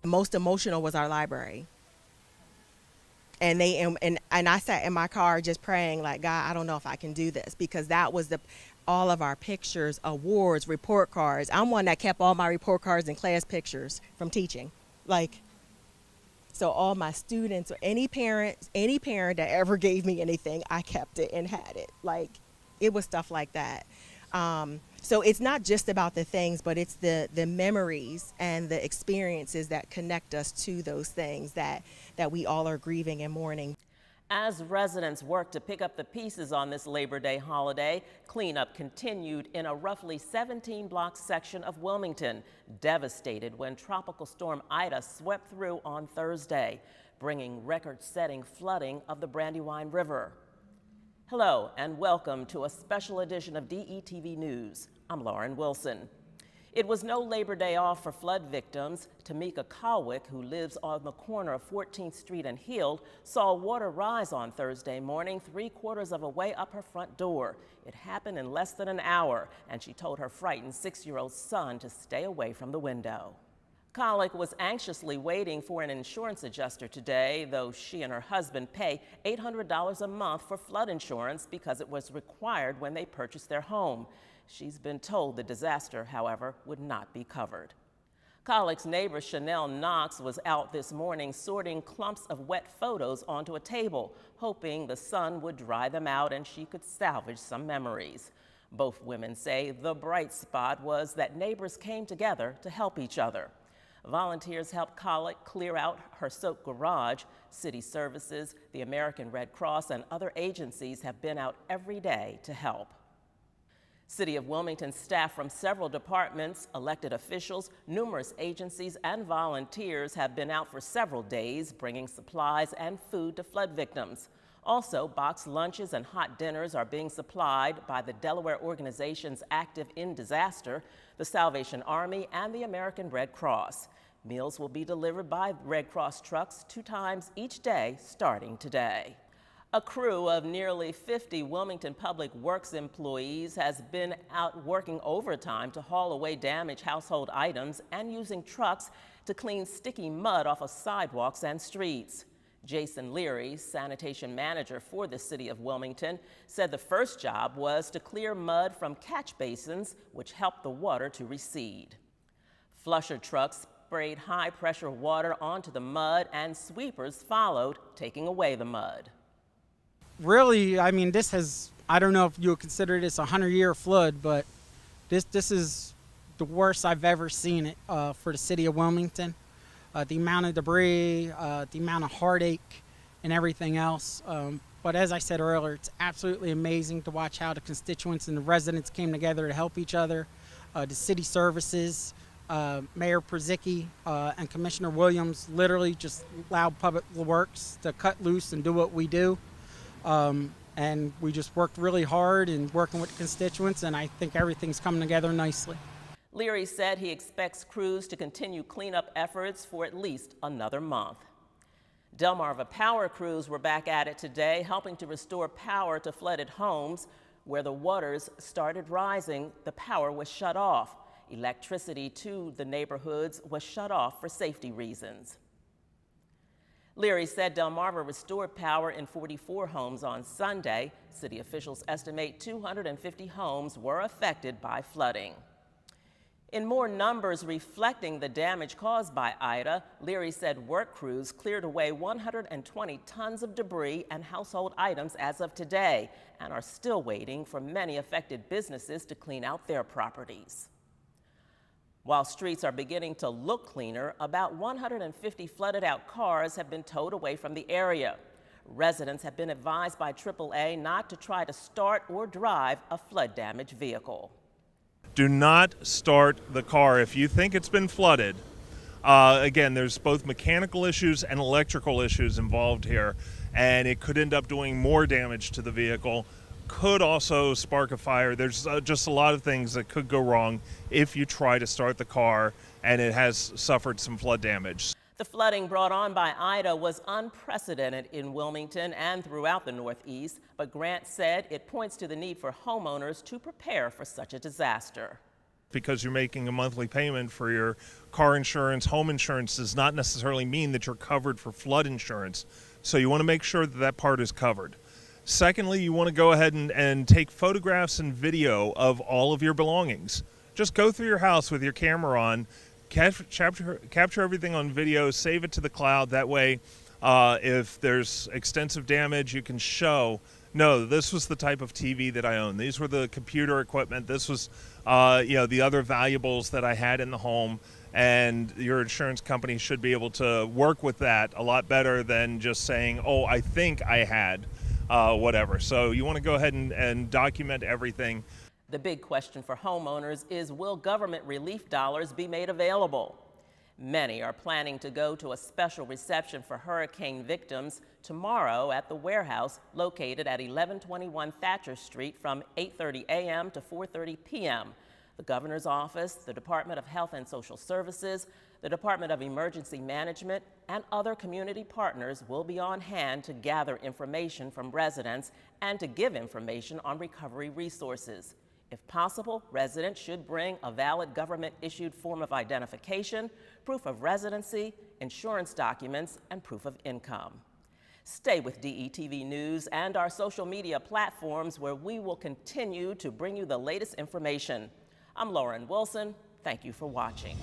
Most emotional was our library. And I sat in my car just praying, like, God, I don't know if I can do this, because that was all of our pictures, awards, report cards. I'm one that kept all my report cards and class pictures from teaching. Like, so all my students or any parent that ever gave me anything, I kept it and had it. Like, it was stuff like that. So it's not just about the things, but it's the memories and the experiences that connect us to those things that we all are grieving and mourning. As residents work to pick up the pieces on this Labor Day holiday, cleanup continued in a roughly 17-block section of Wilmington, devastated when Tropical Storm Ida swept through on Thursday, bringing record-setting flooding of the Brandywine River. Hello and welcome to a special edition of DETV News. I'm Lauren Wilson. It was no Labor Day off for flood victims. Tamika Cowick, who lives on the corner of 14th Street and Heald, saw water rise on Thursday morning 3/4 of a way up her front door. It happened in less than an hour, and she told her frightened 6-year-old son to stay away from the window. Cowick was anxiously waiting for an insurance adjuster today, though she and her husband pay $800 a month for flood insurance because it was required when they purchased their home. She's been told the disaster, however, would not be covered. Cowick's neighbor Chanel Knox was out this morning sorting clumps of wet photos onto a table, hoping the sun would dry them out and she could salvage some memories. Both women say the bright spot was that neighbors came together to help each other. Volunteers helped Cowick clear out her soaked garage. City services, the American Red Cross, and other agencies have been out every day to help. City of Wilmington staff from several departments, elected officials, numerous agencies, and volunteers have been out for several days bringing supplies and food to flood victims. Also, boxed lunches and hot dinners are being supplied by the Delaware organizations active in disaster, the Salvation Army, and the American Red Cross. Meals will be delivered by Red Cross trucks 2 times each day starting today. A crew of nearly 50 Wilmington Public Works employees has been out working overtime to haul away damaged household items and using trucks to clean sticky mud off of sidewalks and streets. Jason Leary, sanitation manager for the City of Wilmington, said the first job was to clear mud from catch basins, which helped the water to recede. Flusher trucks sprayed high-pressure water onto the mud, and sweepers followed, taking away the mud. Really, I mean, I don't know if you would consider this a 100-year flood, but this is the worst I've ever seen it for the City of Wilmington. The amount of debris, the amount of heartache, and everything else. But as I said earlier, it's absolutely amazing to watch how the constituents and the residents came together to help each other. The city services, Mayor Przicki and Commissioner Williams literally just allowed Public Works to cut loose and do what we do. And we just worked really hard and working with the constituents, and I think everything's coming together nicely. Leary said he expects crews to continue cleanup efforts for at least another month. Delmarva power crews were back at it today, helping to restore power to flooded homes. Where the waters started rising, the power was shut off. Electricity to the neighborhoods was shut off for safety reasons. Leary said Delmarva restored power in 44 homes on Sunday. City officials estimate 250 homes were affected by flooding. In more numbers reflecting the damage caused by Ida, Leary said work crews cleared away 120 tons of debris and household items as of today and are still waiting for many affected businesses to clean out their properties. While streets are beginning to look cleaner, about 150 flooded out cars have been towed away from the area. Residents have been advised by AAA not to try to start or drive a flood damaged vehicle. Do not start the car if you think it's been flooded. Again, there's both mechanical issues and electrical issues involved here, and it could end up doing more damage to the vehicle. Could also spark a fire. There's just a lot of things that could go wrong if you try to start the car and it has suffered some flood damage. The flooding brought on by Ida was unprecedented in Wilmington and throughout the Northeast, but Grant said it points to the need for homeowners to prepare for such a disaster. Because you're making a monthly payment for your car insurance, home insurance does not necessarily mean that you're covered for flood insurance. So you want to make sure that that part is covered. Secondly, you want to go ahead and take photographs and video of all of your belongings. Just go through your house with your camera on, capture everything on video, save it to the cloud. That way, if there's extensive damage, you can show, no, this was the type of TV that I own. These were the computer equipment. This was, the other valuables that I had in the home. And your insurance company should be able to work with that a lot better than just saying, oh, I think I had whatever. So you want to go ahead and document everything. The big question for homeowners is, will government relief dollars be made available? Many are planning to go to a special reception for hurricane victims tomorrow at the warehouse located at 1121 Thatcher Street from 8:30 a.m. to 4:30 p.m. The governor's office, the Department of Health and Social Services, the Department of Emergency Management, and other community partners will be on hand to gather information from residents and to give information on recovery resources. If possible, residents should bring a valid government-issued form of identification, proof of residency, insurance documents, and proof of income. Stay with DETV News and our social media platforms, where we will continue to bring you the latest information. I'm Lauren Wilson. Thank you for watching.